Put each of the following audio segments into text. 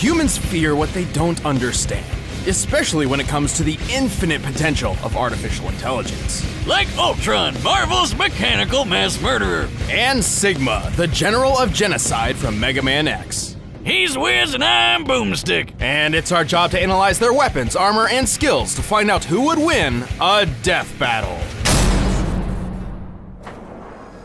Humans fear what they don't understand, especially when it comes to the infinite potential of artificial intelligence. Like Ultron, Marvel's mechanical mass murderer. And Sigma, the general of genocide from Mega Man X. He's Wiz and I'm Boomstick. And it's our job to analyze their weapons, armor, and skills to find out who would win a death battle.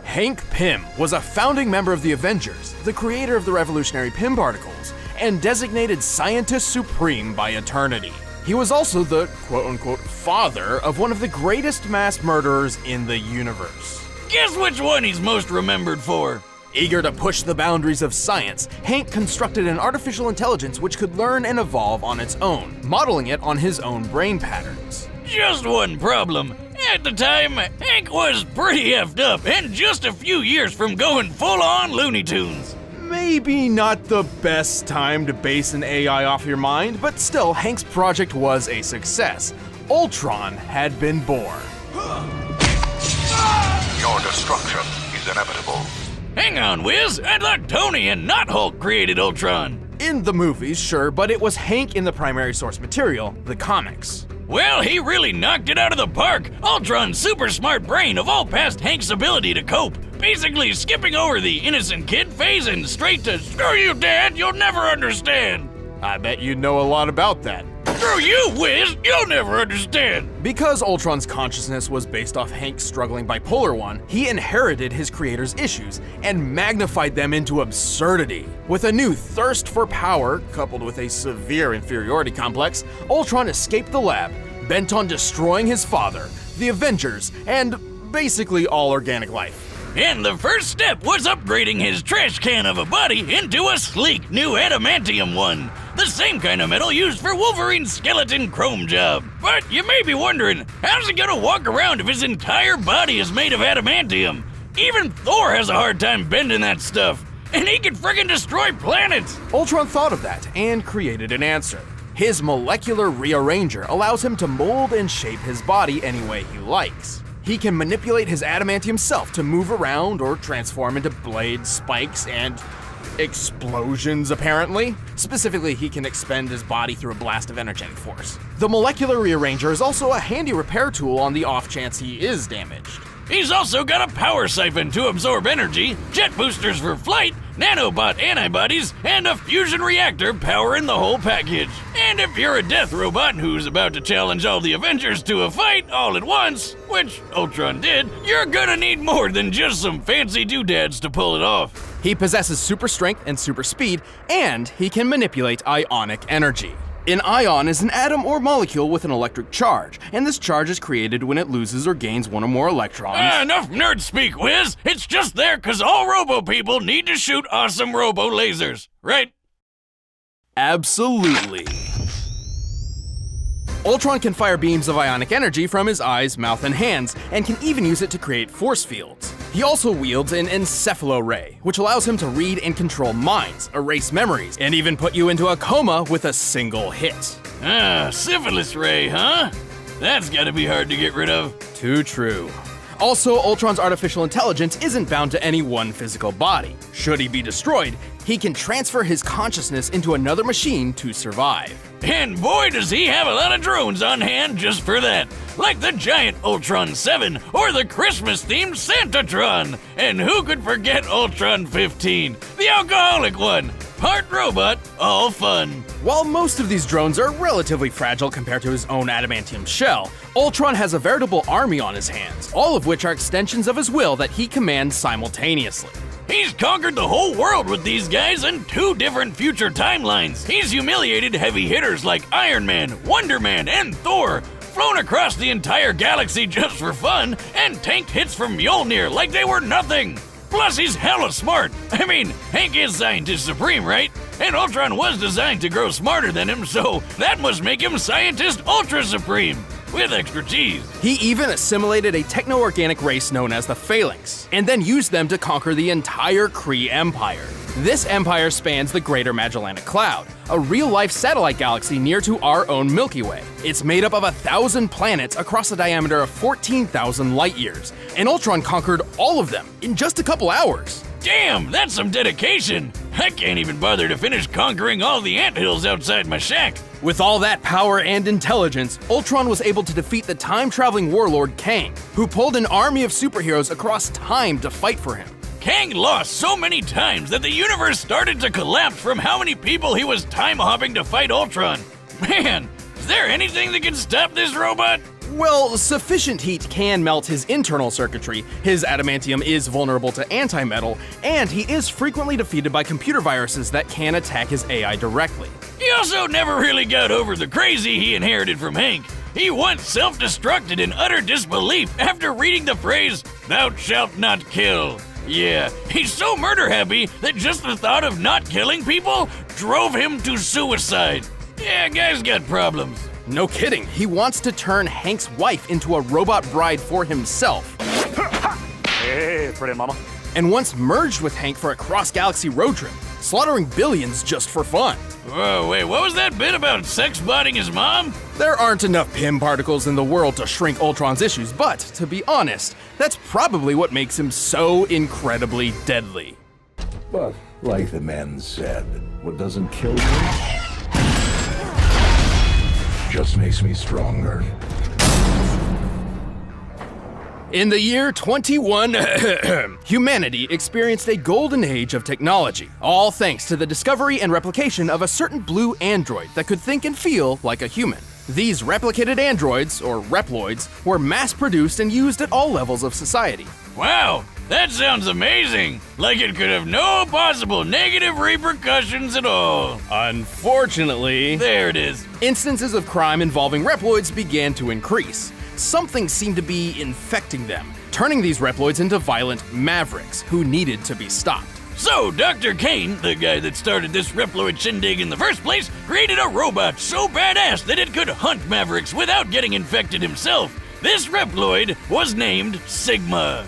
Hank Pym was a founding member of the Avengers, the creator of the revolutionary Pym particles, and designated Scientist Supreme by Eternity. He was also the quote-unquote father of one of the greatest mass murderers in the universe. Guess which one he's most remembered for? Eager to push the boundaries of science, Hank constructed an artificial intelligence which could learn and evolve on its own, modeling it on his own brain patterns. Just one problem. At the time, Hank was pretty effed up and just a few years from going full-on Looney Tunes. Maybe not the best time to base an AI off your mind, but still, Hank's project was a success. Ultron had been born. Your destruction is inevitable. Hang on, Wiz. I thought Tony and not Hulk created Ultron. In the movies, sure, but it was Hank in the primary source material, the comics. Well, he really knocked it out of the park. Ultron's super smart brain evolved past Hank's ability to cope, basically skipping over the innocent kid phase and straight to "Screw you, Dad, you'll never understand." I bet you know a lot about that. Screw you, Wiz, you'll never understand. Because Ultron's consciousness was based off Hank's struggling bipolar one, he inherited his creator's issues and magnified them into absurdity. With a new thirst for power, coupled with a severe inferiority complex, Ultron escaped the lab, bent on destroying his father, the Avengers, and basically all organic life. And the first step was upgrading his trash can of a body into a sleek new adamantium one. The same kind of metal used for Wolverine's skeleton chrome job. But you may be wondering, how's he gonna walk around if his entire body is made of adamantium? Even Thor has a hard time bending that stuff. And he can friggin' destroy planets! Ultron thought of that and created an answer. His molecular rearranger allows him to mold and shape his body any way he likes. He can manipulate his adamantium self to move around or transform into blades, spikes, and explosions, apparently. Specifically, he can expend his body through a blast of energetic force. The molecular rearranger is also a handy repair tool on the off chance he is damaged. He's also got a power siphon to absorb energy, jet boosters for flight, nanobot antibodies, and a fusion reactor powering the whole package. And if you're a death robot who's about to challenge all the Avengers to a fight all at once, which Ultron did, you're gonna need more than just some fancy doodads to pull it off. He possesses super strength and super speed, and he can manipulate ionic energy. An ion is an atom or molecule with an electric charge, and this charge is created when it loses or gains one or more electrons. Enough nerd speak, Wiz! It's just there because all robo people need to shoot awesome robo lasers, right? Absolutely. Ultron can fire beams of ionic energy from his eyes, mouth, and hands, and can even use it to create force fields. He also wields an encephalo ray, which allows him to read and control minds, erase memories, and even put you into a coma with a single hit. Syphilis ray, huh? That's gotta be hard to get rid of. Too true. Also, Ultron's artificial intelligence isn't bound to any one physical body. Should he be destroyed, he can transfer his consciousness into another machine to survive. And boy does he have a lot of drones on hand just for that. Like the giant Ultron 7 or the Christmas-themed Santatron. And who could forget Ultron 15, the alcoholic one? Part robot, all fun. While most of these drones are relatively fragile compared to his own adamantium shell, Ultron has a veritable army on his hands, all of which are extensions of his will that he commands simultaneously. He's conquered the whole world with these guys in 2 different future timelines. He's humiliated heavy hitters like Iron Man, Wonder Man, and Thor, flown across the entire galaxy just for fun, and tanked hits from Mjolnir like they were nothing. Plus, he's hella smart. I mean, Hank is Scientist Supreme, right? And Ultron was designed to grow smarter than him, so that must make him Scientist Ultra Supreme. With extra cheese. He even assimilated a techno-organic race known as the Phalanx, and then used them to conquer the entire Kree Empire. This empire spans the Greater Magellanic Cloud, a real-life satellite galaxy near to our own Milky Way. It's made up of 1,000 planets across a diameter of 14,000 light-years, and Ultron conquered all of them in just a couple hours. Damn, that's some dedication. I can't even bother to finish conquering all the anthills outside my shack. With all that power and intelligence, Ultron was able to defeat the time-traveling warlord Kang, who pulled an army of superheroes across time to fight for him. Kang lost so many times that the universe started to collapse from how many people he was time-hopping to fight Ultron. Man, is there anything that can stop this robot? Well, sufficient heat can melt his internal circuitry, his adamantium is vulnerable to antimetal, and he is frequently defeated by computer viruses that can attack his AI directly. He also never really got over the crazy he inherited from Hank. He once self-destructed in utter disbelief after reading the phrase, "Thou shalt not kill." Yeah, he's so murder-happy that just the thought of not killing people drove him to suicide. Yeah, guy's got problems. No kidding, he wants to turn Hank's wife into a robot bride for himself. Hey, pretty mama. And once merged with Hank for a cross-galaxy road trip, slaughtering billions just for fun. Whoa, wait, what was that bit about sex-botting his mom? There aren't enough Pym particles in the world to shrink Ultron's issues, but to be honest, that's probably what makes him so incredibly deadly. But, like the man said, what doesn't kill me just makes me stronger. In the year 21, humanity experienced a golden age of technology, all thanks to the discovery and replication of a certain blue android that could think and feel like a human. These replicated androids, or Reploids, were mass-produced and used at all levels of society. Wow, that sounds amazing! Like it could have no possible negative repercussions at all. Unfortunately, There it is. instances of crime involving Reploids began to increase. Something seemed to be infecting them, turning these Reploids into violent mavericks who needed to be stopped. So, Dr. Kane, the guy that started this Reploid shindig in the first place, created a robot so badass that it could hunt mavericks without getting infected himself. This Reploid was named Sigma.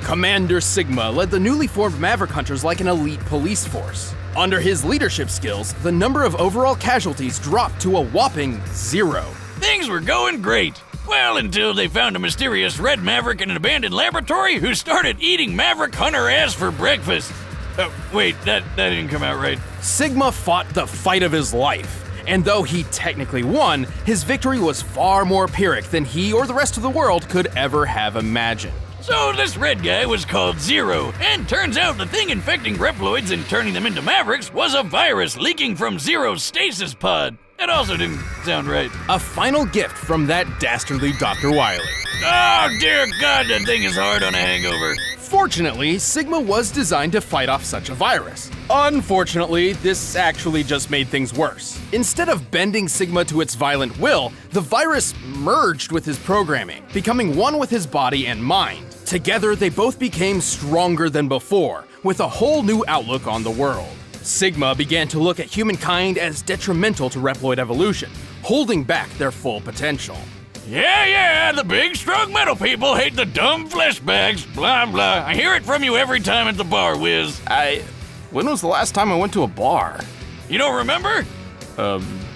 Commander Sigma led the newly formed Maverick Hunters like an elite police force. Under his leadership skills, the number of overall casualties dropped to a whopping 0. Things were going great. Well, until they found a mysterious red maverick in an abandoned laboratory who started eating Maverick Hunter ass for breakfast. Wait, that didn't come out right. Sigma fought the fight of his life. And though he technically won, his victory was far more Pyrrhic than he or the rest of the world could ever have imagined. So this red guy was called Zero, and turns out the thing infecting Reploids and turning them into Mavericks was a virus leaking from Zero's stasis pod. That also didn't sound right. A final gift from that dastardly Dr. Wily. Oh dear God, that thing is hard on a hangover. Fortunately, Sigma was designed to fight off such a virus. Unfortunately, this actually just made things worse. Instead of bending Sigma to its violent will, the virus merged with his programming, becoming one with his body and mind. Together, they both became stronger than before, with a whole new outlook on the world. Sigma began to look at humankind as detrimental to Reploid evolution, holding back their full potential. Yeah, the big strong metal people hate the dumb flesh bags, blah blah. I hear it from you every time at the bar, Wiz. When was the last time I went to a bar? You don't remember?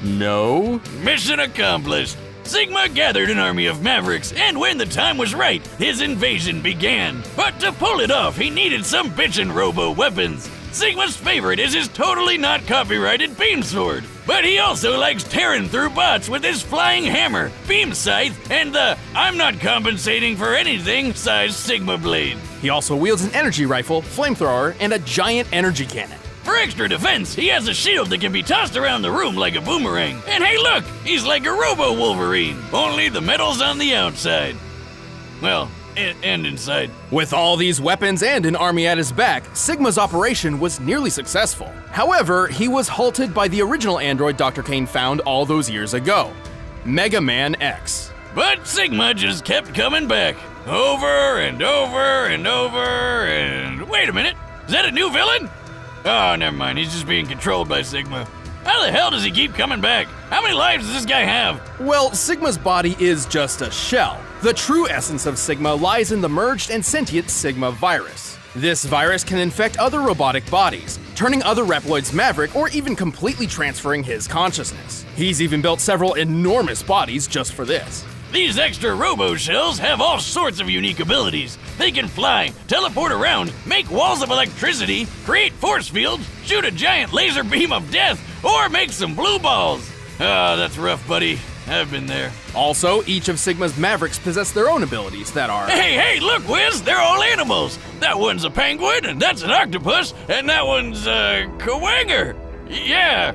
No. Mission accomplished. Sigma gathered an army of mavericks, and when the time was right, his invasion began. But to pull it off, he needed some bitchin' robo weapons. Sigma's favorite is his totally not copyrighted beam sword, but he also likes tearing through bots with his flying hammer, beam scythe, and the I'm not compensating for anything size Sigma blade. He also wields an energy rifle, flamethrower, and a giant energy cannon. For extra defense, he has a shield that can be tossed around the room like a boomerang. And hey look, he's like a robo-Wolverine, only the metal's on the outside. Well, and inside. With all these weapons and an army at his back, Sigma's operation was nearly successful. However, he was halted by the original android Dr. Kane found all those years ago, Mega Man X. But Sigma just kept coming back, over and over and over and... Wait a minute, is that a new villain? Oh, never mind, he's just being controlled by Sigma. How the hell does he keep coming back? How many lives does this guy have? Well, Sigma's body is just a shell. The true essence of Sigma lies in the merged and sentient Sigma virus. This virus can infect other robotic bodies, turning other Reploids maverick or even completely transferring his consciousness. He's even built several enormous bodies just for this. These extra robo-shells have all sorts of unique abilities. They can fly, teleport around, make walls of electricity, create force fields, shoot a giant laser beam of death, or make some blue balls. Ah, that's rough, buddy. I've been there. Also, each of Sigma's Mavericks possess their own abilities that are... Hey, look, Wiz, they're all animals. That one's a penguin, and that's an octopus, and that one's a Kawanger. Yeah,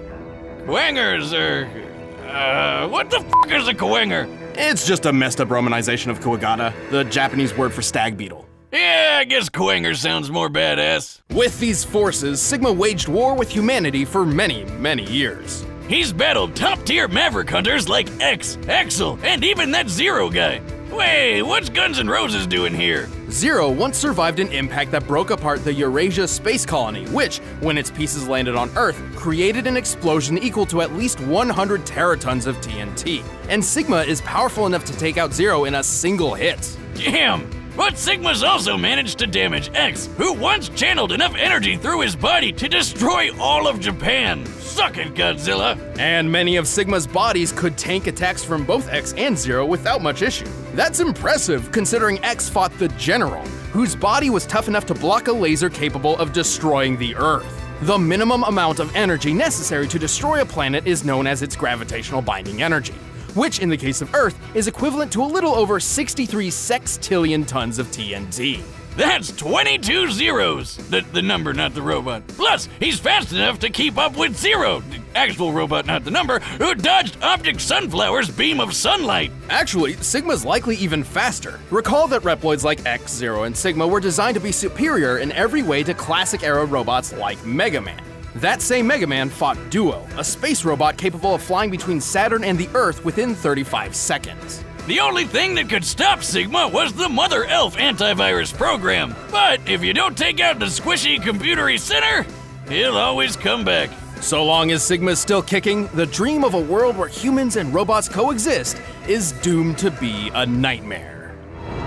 Kawangers are... what the f*** is a Kawanger? It's just a messed up romanization of Kuwagata, the Japanese word for stag beetle. Yeah, I guess Kawanger sounds more badass. With these forces, Sigma waged war with humanity for many, many years. He's battled top-tier Maverick hunters like X, Axel, and even that Zero guy. Wait, what's Guns N' Roses doing here? Zero once survived an impact that broke apart the Eurasia space colony, which, when its pieces landed on Earth, created an explosion equal to at least 100 teratons of TNT. And Sigma is powerful enough to take out Zero in a single hit. Damn! But Sigma's also managed to damage X, who once channeled enough energy through his body to destroy all of Japan. Suck it, Godzilla! And many of Sigma's bodies could tank attacks from both X and Zero without much issue. That's impressive, considering X fought the General, whose body was tough enough to block a laser capable of destroying the Earth. The minimum amount of energy necessary to destroy a planet is known as its gravitational binding energy, which in the case of Earth is equivalent to a little over 63 sextillion tons of TNT. That's 22 zeros! The number, not the robot. Plus, he's fast enough to keep up with Zero, the actual robot, not the number, who dodged Optic Sunflower's beam of sunlight. Actually, Sigma's likely even faster. Recall that Reploids like X, Zero, and Sigma were designed to be superior in every way to classic-era robots like Mega Man. That same Mega Man fought Duo, a space robot capable of flying between Saturn and the Earth within 35 seconds. The only thing that could stop Sigma was the Mother Elf antivirus program. But if you don't take out the squishy computery center, he'll always come back. So long as Sigma is still kicking, the dream of a world where humans and robots coexist is doomed to be a nightmare.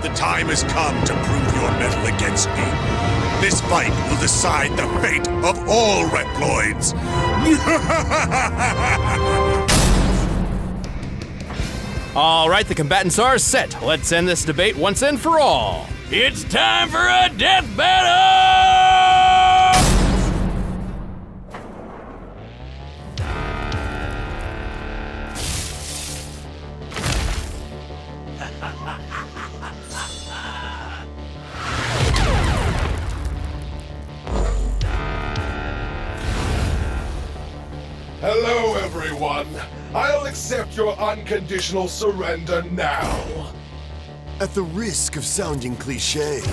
The time has come to prove your mettle against me. This fight will decide the fate of all Reploids. All right, the combatants are set. Let's end this debate once and for all. It's time for a death battle! Hello, everyone. I'll accept your unconditional surrender now. At the risk of sounding cliché,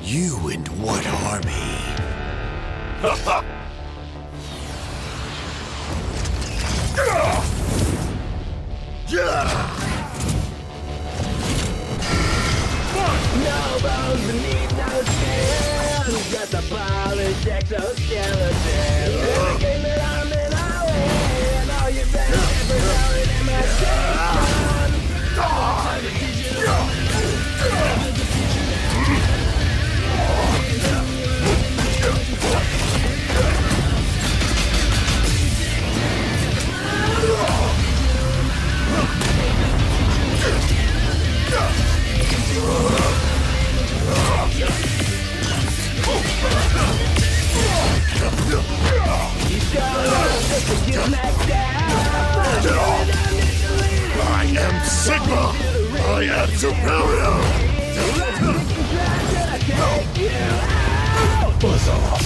you and what army? No bones beneath no skin, just a polished exoskeleton. Every game that I'm in, I win, and all you better ever know it in my I am Sigma! I am superior! Buzz off!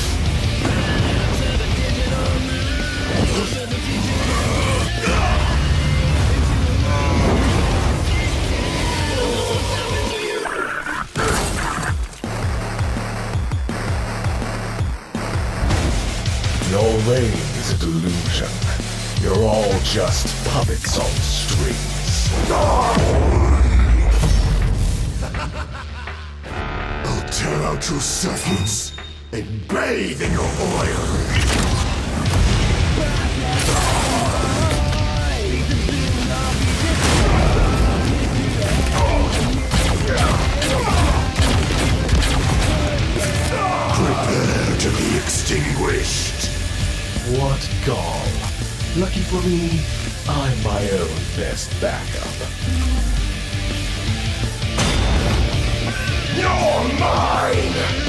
Your reign is a delusion. You're all just puppets on strings. I'll tear out your circuits and bathe in your oil! Prepare to be extinguished! What gall. Lucky for me, best backup. You're mine!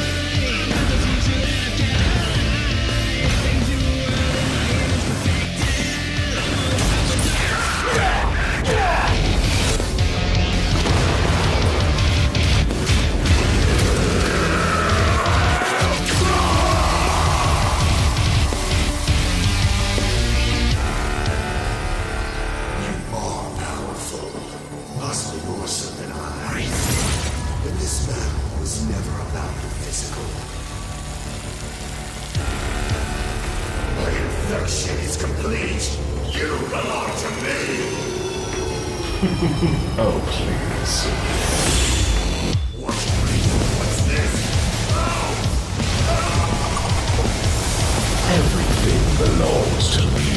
Is complete. You belong to me. Oh, please. What's this? Everything belongs to me.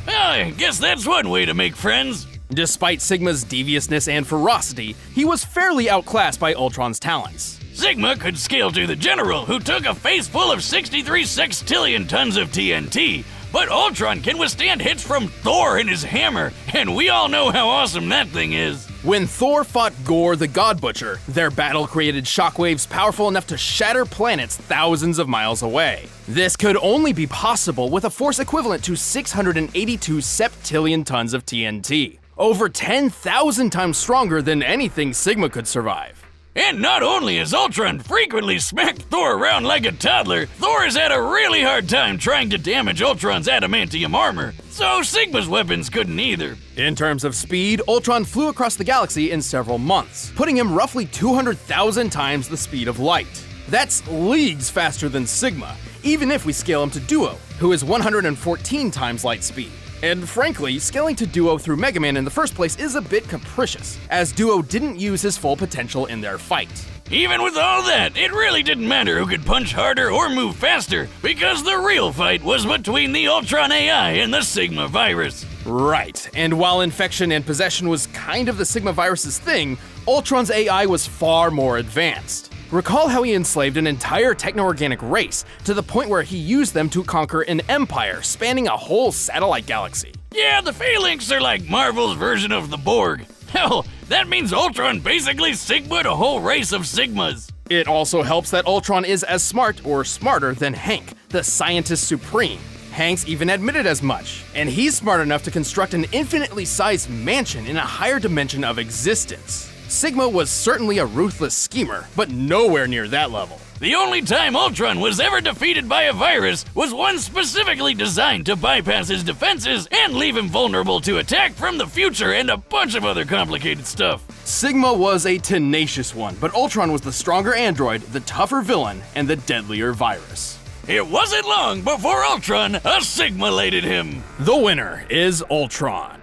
I guess that's one way to make friends. Despite Sigma's deviousness and ferocity, he was fairly outclassed by Ultron's talents. Sigma could scale to the General, who took a face full of 63 sextillion tons of TNT, but Ultron can withstand hits from Thor and his hammer, and we all know how awesome that thing is. When Thor fought Gore the God Butcher, their battle created shockwaves powerful enough to shatter planets thousands of miles away. This could only be possible with a force equivalent to 682 septillion tons of TNT, over 10,000 times stronger than anything Sigma could survive. And not only has Ultron frequently smacked Thor around like a toddler, Thor has had a really hard time trying to damage Ultron's adamantium armor, so Sigma's weapons couldn't either. In terms of speed, Ultron flew across the galaxy in several months, putting him roughly 200,000 times the speed of light. That's leagues faster than Sigma, even if we scale him to Duo, who is 114 times light speed. And frankly, scaling to Duo through Mega Man in the first place is a bit capricious, as Duo didn't use his full potential in their fight. Even with all that, it really didn't matter who could punch harder or move faster, because the real fight was between the Ultron AI and the Sigma virus. Right, and while infection and possession was kind of the Sigma virus's thing, Ultron's AI was far more advanced. Recall how he enslaved an entire techno-organic race to the point where he used them to conquer an empire spanning a whole satellite galaxy. Yeah, the Phalanx are like Marvel's version of the Borg. Hell, that means Ultron basically Sigma'd a whole race of Sigmas. It also helps that Ultron is as smart or smarter than Hank, the scientist supreme. Hank's even admitted as much, and he's smart enough to construct an infinitely sized mansion in a higher dimension of existence. Sigma was certainly a ruthless schemer, but nowhere near that level. The only time Ultron was ever defeated by a virus was one specifically designed to bypass his defenses and leave him vulnerable to attack from the future and a bunch of other complicated stuff. Sigma was a tenacious one, but Ultron was the stronger android, the tougher villain, and the deadlier virus. It wasn't long before Ultron a-Sigma-lated him. The winner is Ultron.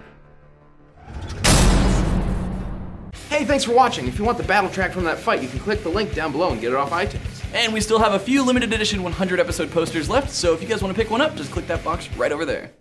Hey, thanks for watching. If you want the battle track from that fight, you can click the link down below and get it off iTunes. And we still have a few limited edition 100 episode posters left, so if you guys want to pick one up, just click that box right over there.